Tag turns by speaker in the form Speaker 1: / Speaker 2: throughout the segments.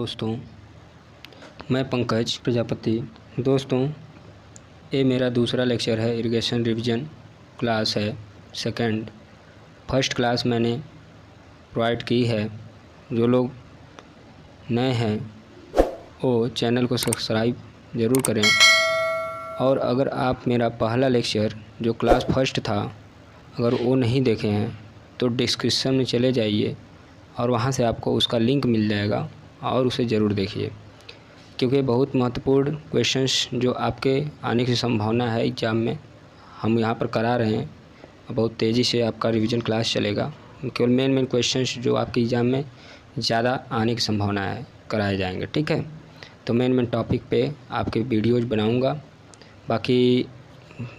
Speaker 1: दोस्तों, मैं पंकज प्रजापति। दोस्तों, ये मेरा दूसरा लेक्चर है। इरिगेशन रिवीजन क्लास है सेकंड। फर्स्ट क्लास मैंने प्रोवाइड की है। जो लोग नए हैं वो चैनल को सब्सक्राइब ज़रूर करें। और अगर आप मेरा पहला लेक्चर जो क्लास फर्स्ट था अगर वो नहीं देखे हैं तो डिस्क्रिप्शन में चले जाइए और वहाँ से आपको उसका लिंक मिल जाएगा और उसे ज़रूर देखिए, क्योंकि बहुत महत्वपूर्ण क्वेश्चंस जो आपके आने की संभावना है एग्ज़ाम में हम यहाँ पर करा रहे हैं। बहुत तेज़ी से आपका रिवीजन क्लास चलेगा। केवल मेन क्वेश्चंस जो आपके एग्ज़ाम में ज़्यादा आने की संभावना है कराए जाएंगे। ठीक है, तो मेन टॉपिक पे आपके वीडियोज़ बनाऊँगा। बाकी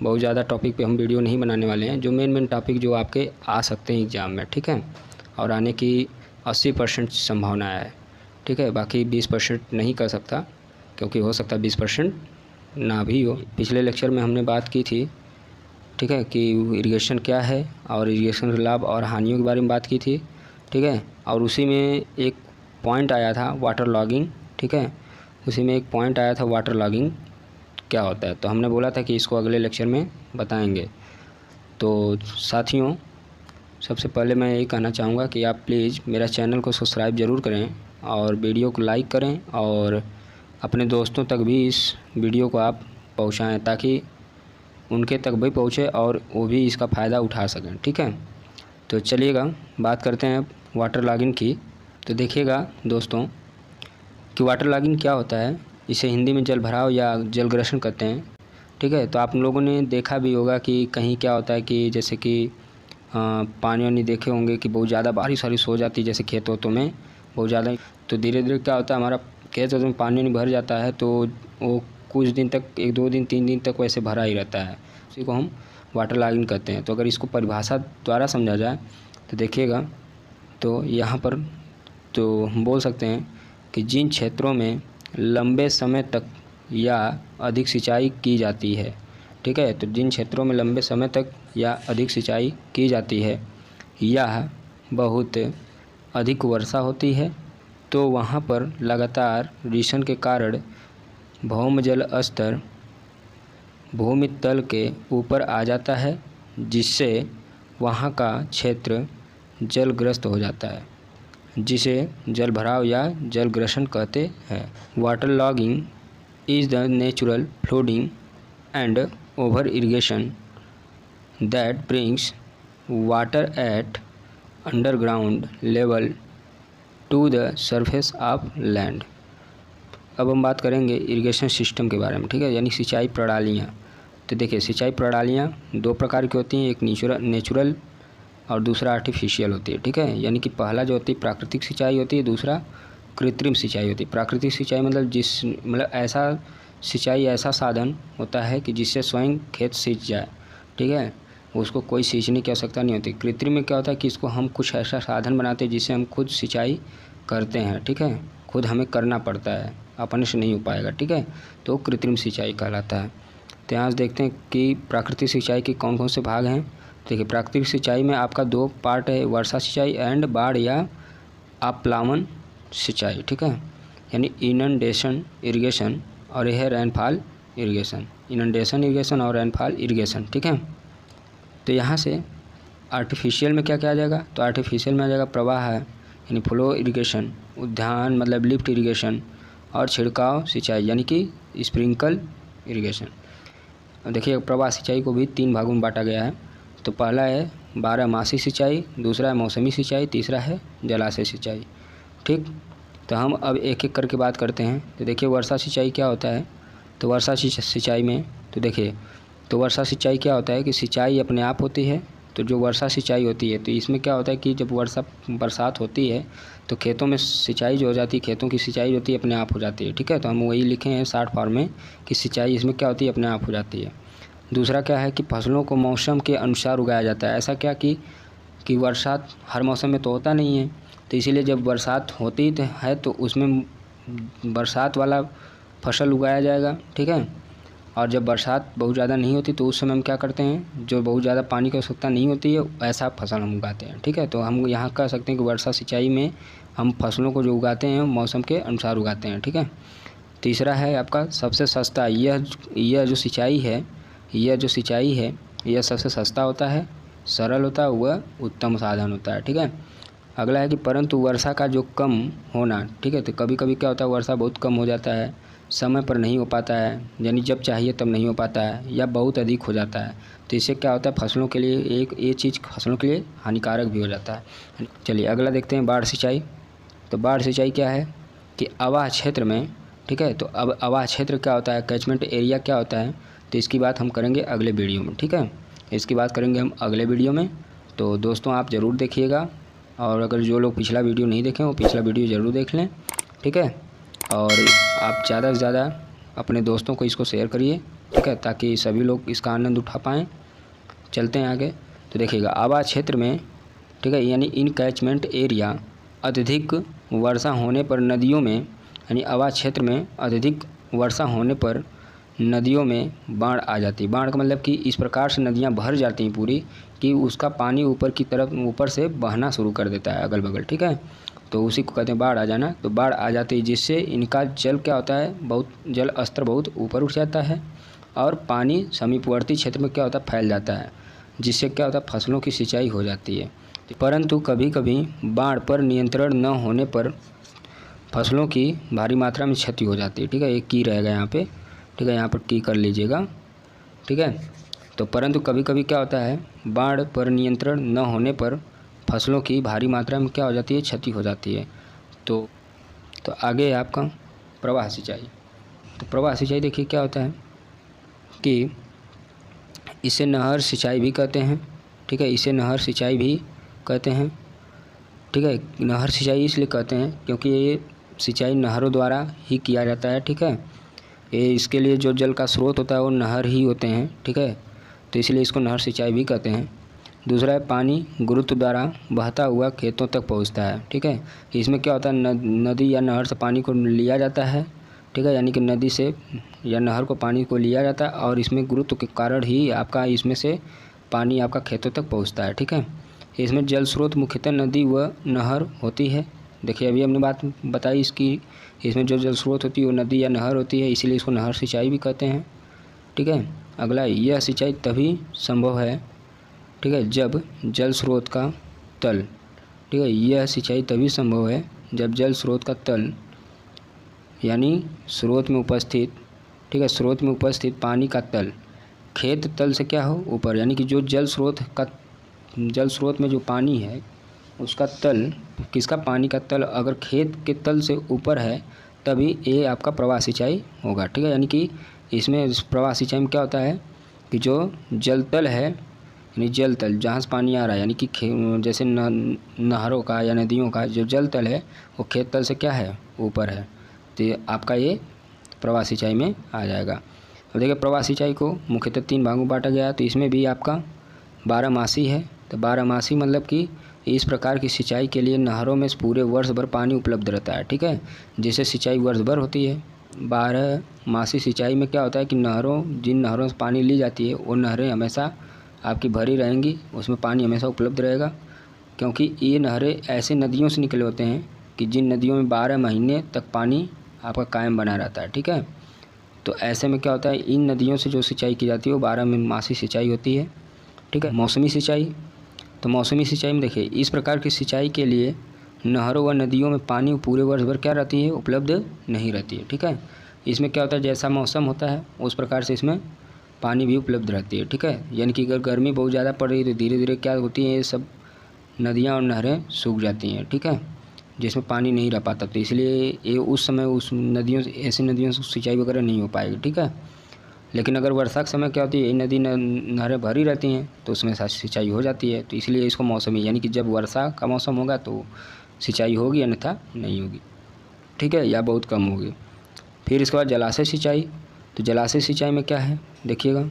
Speaker 1: बहुत ज़्यादा टॉपिक पे हम वीडियो नहीं बनाने वाले हैं। जो मेन टॉपिक जो आपके आ सकते हैं एग्ज़ाम में, ठीक है, और आने की 80% संभावना है। ठीक है, बाकी 20% नहीं कर सकता, क्योंकि हो सकता है 20% ना भी हो। पिछले लेक्चर में हमने बात की थी, ठीक है, कि इरिगेशन क्या है और इरिगेशन के लाभ और हानियों के बारे में बात की थी। ठीक है, और उसी में एक पॉइंट आया था वाटर लॉगिंग। ठीक है, उसी में एक पॉइंट आया था वाटर लॉगिंग क्या होता है। तो हमने बोला था कि इसको अगले लेक्चर में बताएंगे। तो साथियों, सबसे पहले मैं यही कहना चाहूँगा कि आप प्लीज़ मेरा चैनल को सब्सक्राइब ज़रूर करें और वीडियो को लाइक करें और अपने दोस्तों तक भी इस वीडियो को आप पहुँचाएँ, ताकि उनके तक भी पहुँचे और वो भी इसका फ़ायदा उठा सकें। ठीक है, तो चलिएगा बात करते हैं वाटर लॉगिंग की। तो देखिएगा दोस्तों कि वाटर लॉगिंग क्या होता है। इसे हिंदी में जल भराव या जल ग्रहण कहते हैं। ठीक है, तो आप लोगों ने देखा भी होगा कि कहीं क्या होता है कि जैसे कि पानी वानी देखे होंगे कि बहुत ज़्यादा बारिश वारिश हो जाती है, जैसे खेत वोतों में बहुत ज़्यादा। तो धीरे धीरे क्या होता है, हमारा खेत वोतों में पानी नहीं भर जाता है, तो वो कुछ दिन तक 1-2 दिन 3 दिन तक वैसे भरा ही रहता है। इसी को हम वाटर लॉगिंग कहते हैं। तो अगर इसको परिभाषा द्वारा समझा जाए तो देखिएगा, तो यहाँ पर तो हम बोल सकते हैं कि जिन क्षेत्रों में लंबे समय तक या अधिक सिंचाई की जाती है। ठीक है, तो जिन क्षेत्रों में लंबे समय तक या अधिक सिंचाई की जाती है या बहुत अधिक वर्षा होती है, तो वहाँ पर लगातार रिसन के कारण भौमजल स्तर भूमि तल के ऊपर आ जाता है, जिससे वहाँ का क्षेत्र जलग्रस्त हो जाता है, जिसे जल भराव या जल ग्रहण कहते हैं। Water logging is the natural flooding and over irrigation that brings water at underground level to the surface of land. अब हम बात करेंगे इरिगेशन सिस्टम के बारे में। ठीक है, यानी सिंचाई प्रणालियाँ। तो देखिए, सिंचाई प्रणालियाँ 2 प्रकार की होती हैं, एक नेचुरल और दूसरा आर्टिफिशियल होती है। ठीक है, यानी कि पहला जो होती है प्राकृतिक सिंचाई होती है, दूसरा कृत्रिम सिंचाई होती है। प्राकृतिक सिंचाई मतलब ऐसा सिंचाई ऐसा साधन होता है कि जिससे स्वयं खेत सींच जाए। ठीक है, उसको कोई सींचने की आवश्यकता नहीं होती। कृत्रिम में क्या होता है कि इसको हम कुछ ऐसा साधन बनाते हैं जिससे हम खुद सिंचाई करते हैं। ठीक है, खुद हमें करना पड़ता है, अपने से नहीं हो पाएगा। ठीक है, तो कृत्रिम सिंचाई कहलाता है। तो यहाँ से देखते हैं कि प्राकृतिक सिंचाई के कौन कौन से भाग हैं। देखिए, प्राकृतिक सिंचाई में आपका 2 पार्ट है, वर्षा सिंचाई एंड बाढ़ या आप्लावन सिंचाई। ठीक है, यानी इनंडेशन इरिगेशन और यह है रेनफॉल इरिगेशन। इनंडेशन इरिगेशन और रेनफॉल इरिगेशन। ठीक है, तो यहाँ से आर्टिफिशियल में क्या आ जाएगा, तो आर्टिफिशियल में आ जाएगा प्रवाह है, यानी फ्लो इरिगेशन, उद्यान मतलब लिफ्ट इरिगेशन, और छिड़काव सिंचाई यानी कि स्प्रिंकल इरिगेशन। देखिए, प्रवाह सिंचाई को भी 3 भागों में बांटा गया है। तो पहला है 12मासी सिंचाई, दूसरा है मौसमी सिंचाई, तीसरा है जलाशय सिंचाई। ठीक, तो हम अब एक एक करके बात करते हैं। तो देखिए, वर्षा सिंचाई क्या होता है। तो वर्षा सिंचाई में तो देखिए, तो वर्षा सिंचाई क्या होता है कि सिंचाई अपने आप होती है। तो जो वर्षा सिंचाई होती है, तो इसमें क्या होता है कि जब बरसात होती है तो खेतों में सिंचाई जो हो जाती है, खेतों की सिंचाई होती है अपने आप हो जाती है। ठीक है, तो हम वही लिखे हैं शॉर्ट फॉर्म में कि सिंचाई इसमें क्या होती है, अपने आप हो जाती है। दूसरा क्या है कि फसलों को मौसम के अनुसार उगाया जाता है। ऐसा क्या कि बरसात हर मौसम में तो होता नहीं है, तो इसीलिए जब बरसात होती है तो उसमें बरसात वाला फसल उगाया जाएगा। ठीक है, और जब बरसात बहुत ज़्यादा नहीं होती तो उस समय हम क्या करते हैं, जो बहुत ज़्यादा पानी की आवश्यकता नहीं होती है ऐसा फसल हम उगाते हैं। ठीक है, तो हम यहाँ कह सकते हैं कि वर्षा सिंचाई में हम फसलों को जो उगाते हैं मौसम के अनुसार उगाते हैं। ठीक है, तीसरा है आपका सबसे सस्ता। यह जो सिंचाई है यह सबसे सस्ता होता है, सरल होता है, वह उत्तम साधन होता है। ठीक है, अगला है कि परंतु वर्षा का जो कम होना। ठीक है, तो कभी कभी क्या होता है, वर्षा बहुत कम हो जाता है, समय पर नहीं हो पाता है, यानी जब चाहिए तब नहीं हो पाता है, या बहुत अधिक हो जाता है। तो इससे क्या होता है, फसलों के लिए ये चीज़ फसलों के लिए हानिकारक भी हो जाता है। चलिए अगला देखते हैं, बाढ़ सिंचाई। तो बाढ़ सिंचाई क्या है कि आवास क्षेत्र में, ठीक है, तो अब आवास क्षेत्र क्या होता है, कैचमेंट एरिया क्या होता है, तो इसकी बात हम करेंगे अगले वीडियो में। ठीक है, इसकी बात करेंगे हम अगले वीडियो में। तो दोस्तों आप ज़रूर देखिएगा, और अगर जो लोग पिछला वीडियो नहीं देखें वो पिछला वीडियो ज़रूर देख लें। ठीक है, और आप ज़्यादा से ज़्यादा अपने दोस्तों को इसको शेयर करिए। ठीक है, ताकि सभी लोग इसका आनंद उठा पाएँ। चलते हैं आगे। तो देखिएगा, आवास क्षेत्र में, ठीक है, यानी इन कैचमेंट एरिया अत्यधिक वर्षा होने पर नदियों में, यानी आवास क्षेत्र में अत्यधिक वर्षा होने पर नदियों में बाढ़ आ जाती है। बाढ़ का मतलब कि इस प्रकार से नदियाँ भर जाती हैं पूरी कि उसका पानी ऊपर की तरफ ऊपर से बहना शुरू कर देता है अगल बगल। ठीक है, तो उसी को कहते हैं बाढ़ आ जाना। तो बाढ़ आ जाती है जिससे इनका जल क्या होता है, बहुत जल स्तर बहुत ऊपर उठ जाता है और पानी समीपवर्ती क्षेत्र में क्या होता है, फैल जाता है, जिससे क्या होता है, फसलों की सिंचाई हो जाती है। परंतु कभी कभी बाढ़ पर नियंत्रण न होने पर फसलों की भारी मात्रा में क्षति हो जाती है। ठीक है, एक की रहेगा यहाँ पे। ठीक है, यहाँ पर की कर लीजिएगा। ठीक है, तो परंतु कभी कभी क्या होता है, बाढ़ पर नियंत्रण न होने पर फसलों की भारी मात्रा में क्या हो जाती है, क्षति हो जाती है। तो आगे आपका प्रवाह सिंचाई। तो प्रवाह सिंचाई देखिए क्या होता है कि इसे नहर सिंचाई भी कहते हैं। ठीक है, इसे नहर सिंचाई भी कहते हैं। ठीक है, नहर सिंचाई इसलिए कहते हैं क्योंकि ये सिंचाई नहरों द्वारा ही किया जाता है। ठीक है, ये इसके लिए जो जल का स्रोत होता है वो नहर ही होते हैं। ठीक है, तो इसलिए इसको नहर सिंचाई भी कहते हैं। दूसरा है पानी गुरुत्व द्वारा बहता हुआ खेतों तक पहुंचता है। ठीक है, इसमें क्या होता है, नदी या नहर से पानी को लिया जाता है। ठीक है, यानी कि नदी से या नहर को पानी को लिया जाता है और इसमें गुरुत्व के कारण ही आपका इसमें से पानी आपका खेतों तक पहुँचता है। ठीक है, इसमें जल स्रोत मुख्यतः नदी व नहर होती है। देखिए अभी हमने बात बताई इसकी, इसमें जो जल स्रोत होती है वो नदी या नहर होती है, इसीलिए इसको नहर सिंचाई भी कहते हैं। ठीक है, अगला, यह सिंचाई तभी संभव है, ठीक है, जब जल स्रोत का तल, ठीक है, यह सिंचाई तभी संभव है जब जल स्रोत का तल यानी स्रोत में उपस्थित, ठीक है, स्रोत में उपस्थित पानी का तल खेत तल से क्या हो, ऊपर, यानी कि जो जल स्रोत में जो पानी है उसका तल, किसका, पानी का तल अगर खेत के तल से ऊपर है तभी ये आपका प्रवाह सिंचाई होगा। ठीक है, यानी कि इसमें प्रवाह सिंचाई में क्या होता है कि जो जल तल है, यानी जल तल जहाँ से पानी आ रहा है, यानी कि जैसे नहरों का या नदियों का जो जल तल है वो खेत तल से क्या है, ऊपर है, तो आपका ये प्रवाह सिंचाई में आ जाएगा। तो देखिए प्रवाह सिंचाई को मुख्यतः 3 भागों में बांटा गया है। तो इसमें भी आपका 12मासी है। तो 12मासी मतलब कि इस प्रकार की सिंचाई के लिए नहरों में पूरे वर्ष भर पानी उपलब्ध रहता है। ठीक है, जिससे सिंचाई वर्ष भर होती है। 12मासी सिंचाई में क्या होता है कि जिन नहरों से पानी ली जाती है वो नहरें हमेशा आपकी भरी रहेंगी, उसमें पानी हमेशा उपलब्ध रहेगा, क्योंकि ये नहरें ऐसे नदियों से निकले होते हैं कि जिन नदियों में 12 महीने तक पानी आपका कायम बना रहता है। ठीक है, तो ऐसे में क्या होता है, इन नदियों से जो सिंचाई की जाती है वो 12मासी सिंचाई होती है। ठीक है, मौसमी सिंचाई। तो मौसमी सिंचाई में देखिए इस प्रकार की सिंचाई के लिए नहरों व नदियों में पानी पूरे वर्ष भर क्या रहती है, उपलब्ध नहीं रहती है। ठीक है, इसमें क्या होता है, जैसा मौसम होता है उस प्रकार से इसमें पानी भी उपलब्ध रहती है। ठीक है, यानी कि अगर गर्मी बहुत ज़्यादा पड़ रही है तो धीरे धीरे क्या होती है, ये सब नदियाँ और नहरें सूख जाती हैं। ठीक है, जिसमें पानी नहीं रह पाता, तो इसलिए ये उस समय उस नदियों से, ऐसी नदियों से सिंचाई वगैरह नहीं हो पाएगी। ठीक है, लेकिन अगर वर्षा के समय क्या होती है, नदी नहरें भरी रहती हैं तो उसमें सिंचाई हो जाती है। तो इसलिए इसको मौसमी, यानी कि जब वर्षा का मौसम होगा तो सिंचाई होगी, अन्यथा नहीं होगी। ठीक है, या बहुत कम होगी। फिर इसके बाद जलाशय सिंचाई। तो जलाशय सिंचाई में क्या है देखिएगा,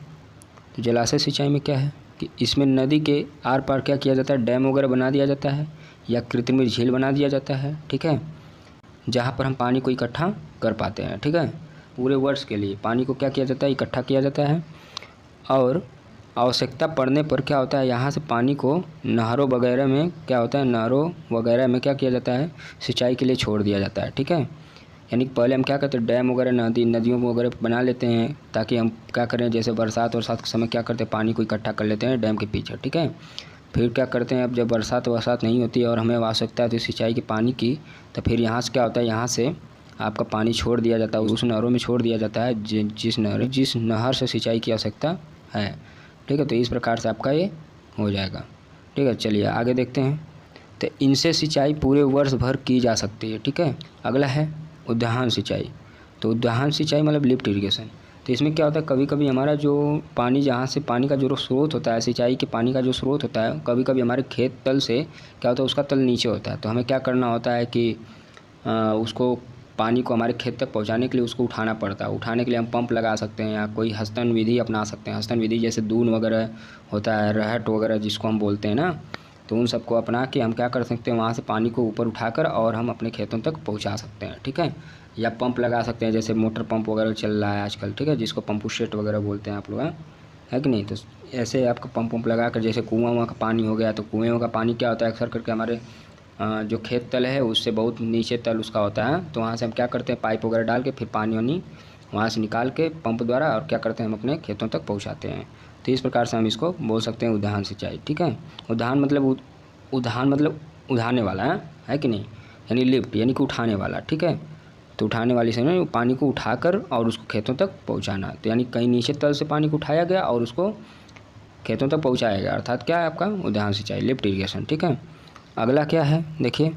Speaker 1: तो जलाशय सिंचाई में क्या है कि इसमें नदी के आर पार क्या किया जाता है, डैम वगैरह बना दिया जाता है या कृत्रिम झील बना दिया जाता है। ठीक है, जहाँ पर हम पानी को इकट्ठा कर पाते हैं। ठीक है, पूरे वर्ष के लिए पानी को क्या किया जाता है, इकट्ठा किया जाता है। और आवश्यकता पड़ने पर क्या होता है, यहाँ से पानी को नहरों वगैरह में क्या होता है, नहरों वगैरह में क्या किया जाता है, सिंचाई के लिए छोड़ दिया जाता है। ठीक है, यानी पहले हम क्या करते हैं, डैम वगैरह नदियों वगैरह बना लेते हैं, ताकि हम क्या करें, जैसे बरसात के समय क्या करते हैं, पानी को इकट्ठा कर लेते हैं डैम के पीछे। ठीक है, फिर क्या करते हैं, अब जब बरसात नहीं होती है और हमें आवश्यकता है सिंचाई के पानी की, तो फिर यहाँ से क्या होता है, यहाँ से आपका पानी छोड़ दिया जाता है, उस नहरों में छोड़ दिया जाता है जिस नहर से सिंचाई की आवश्यकता है। ठीक है, तो इस प्रकार से आपका ये हो जाएगा। ठीक है, चलिए आगे देखते हैं। तो इनसे सिंचाई पूरे वर्ष भर की जा सकती है। ठीक है, अगला है उद्यान सिंचाई। तो उद्यान सिंचाई मतलब लिफ्ट इरिगेशन। तो इसमें क्या होता है, कभी कभी हमारा जो पानी, जहाँ से पानी का जो स्रोत होता है, सिंचाई के पानी का जो स्रोत होता है, कभी कभी हमारे खेत तल से क्या होता है, उसका तल नीचे होता है। तो हमें क्या करना होता है कि उसको पानी को हमारे खेत तक पहुंचाने के लिए उसको उठाना पड़ता है। उठाने के लिए हम पंप लगा सकते हैं या कोई हस्तन विधि अपना सकते हैं। हस्तन विधि जैसे दून वगैरह होता है, रहट वगैरह जिसको हम बोलते हैं ना, तो उन सबको अपना के हम क्या कर सकते हैं, वहाँ से पानी को ऊपर उठाकर और हम अपने खेतों तक पहुँचा सकते हैं। ठीक है, या पंप लगा सकते हैं, जैसे मोटर पंप वगैरह चल रहा है आजकल। ठीक है, जिसको पंप सेट वगैरह बोलते हैं आप लोग, है कि नहीं। तो ऐसे आपका पंप लगा कर, जैसे कुआं का पानी हो गया, तो कुएँ का पानी क्या होता है, अक्सर करके हमारे जो खेत तल है उससे बहुत नीचे तल उसका होता है। तो वहाँ से हम क्या करते हैं, पाइप वगैरह डाल के फिर पानी वानी वहाँ से निकाल के पंप द्वारा और क्या करते हैं, हम अपने खेतों तक पहुँचाते हैं। तो इस प्रकार से हम इसको बोल सकते हैं उद्यान सिंचाई। ठीक है, उद्यान मतलब उठाने वाला है कि नहीं, यानी लिफ्ट यानी कि उठाने वाला। ठीक है, तो उठाने वाली से ना पानी को उठाकर और उसको खेतों तक पहुँचाना। तो यानी कहीं नीचे तल से पानी को उठाया गया और उसको खेतों तक पहुँचाया गया, अर्थात क्या है आपका उद्यान सिंचाई, लिफ्ट इरिगेशन। ठीक है, अगला क्या है, देखिए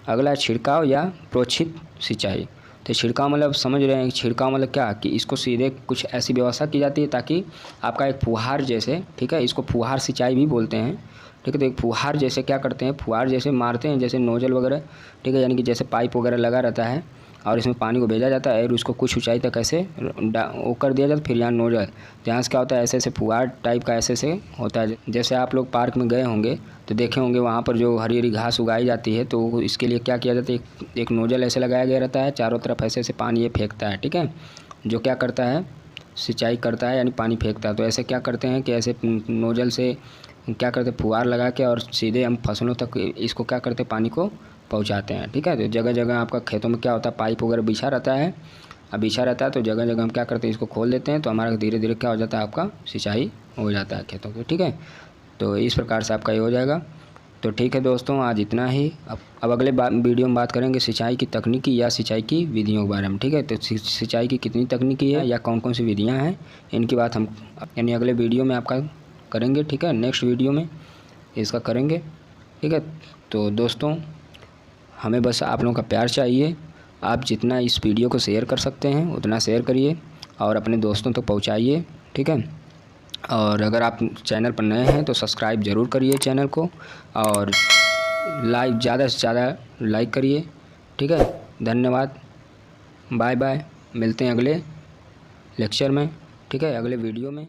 Speaker 1: अगला छिड़काव या प्रोक्षित सिंचाई। तो छिड़काव मतलब समझ रहे हैं, छिड़काव मतलब क्या, कि इसको सीधे कुछ ऐसी व्यवस्था की जाती है ताकि आपका एक फुहार जैसे, ठीक है, इसको फुहार सिंचाई भी बोलते हैं। ठीक है, तो एक फुहार जैसे क्या करते हैं, फुहार जैसे मारते हैं, जैसे नोजल वगैरह। ठीक है, यानी कि जैसे पाइप वगैरह लगा रहता है और इसमें पानी को भेजा जाता है और उसको कुछ ऊंचाई तक ऐसे वो कर दिया जाता है। फिर यहाँ नोजल, यहाँ से क्या होता है, ऐसे फुहार टाइप का ऐसे होता है। जैसे आप लोग पार्क में गए होंगे तो देखे होंगे, वहाँ पर जो हरी हरी घास उगाई जाती है, तो इसके लिए क्या किया जाता है, एक नोजल ऐसे लगाया गया रहता है, चारों तरफ ऐसे पानी ये फेंकता है। ठीक है, जो क्या करता है, सिंचाई करता है, यानी पानी फेंकता है। तो ऐसे क्या करते हैं कि ऐसे नोजल से क्या करते हैं, फुहार लगा के और सीधे हम फसलों तक इसको क्या करते हैं, पानी को पहुंचाते हैं। ठीक है, तो जगह जगह आपका खेतों में क्या होता है, पाइप वगैरह बिछा रहता है। अब बिछा रहता है तो जगह जगह हम क्या करते हैं, इसको खोल देते हैं, तो हमारा धीरे धीरे क्या हो जाता है, आपका सिंचाई हो जाता है खेतों की। ठीक है, तो इस प्रकार से आपका ये हो जाएगा। तो ठीक है दोस्तों, आज इतना ही। अब अगले वीडियो में बात करेंगे सिंचाई की तकनीकी या सिंचाई की विधियों के बारे में। ठीक है, तो सिंचाई की कितनी तकनीकी है या कौन कौन सी विधियाँ हैं, इनकी बात हम यानी अगले वीडियो में आपका करेंगे। ठीक है, नेक्स्ट वीडियो में इसका करेंगे। ठीक है, तो दोस्तों हमें बस आप लोगों का प्यार चाहिए। आप जितना इस वीडियो को शेयर कर सकते हैं उतना शेयर करिए और अपने दोस्तों तक पहुंचाइए। ठीक है, और अगर आप चैनल पर नए हैं तो सब्सक्राइब ज़रूर करिए चैनल को, और लाइक ज़्यादा से ज़्यादा लाइक करिए। ठीक है, धन्यवाद, बाय बाय, मिलते हैं अगले लेक्चर में। ठीक है, अगले वीडियो में।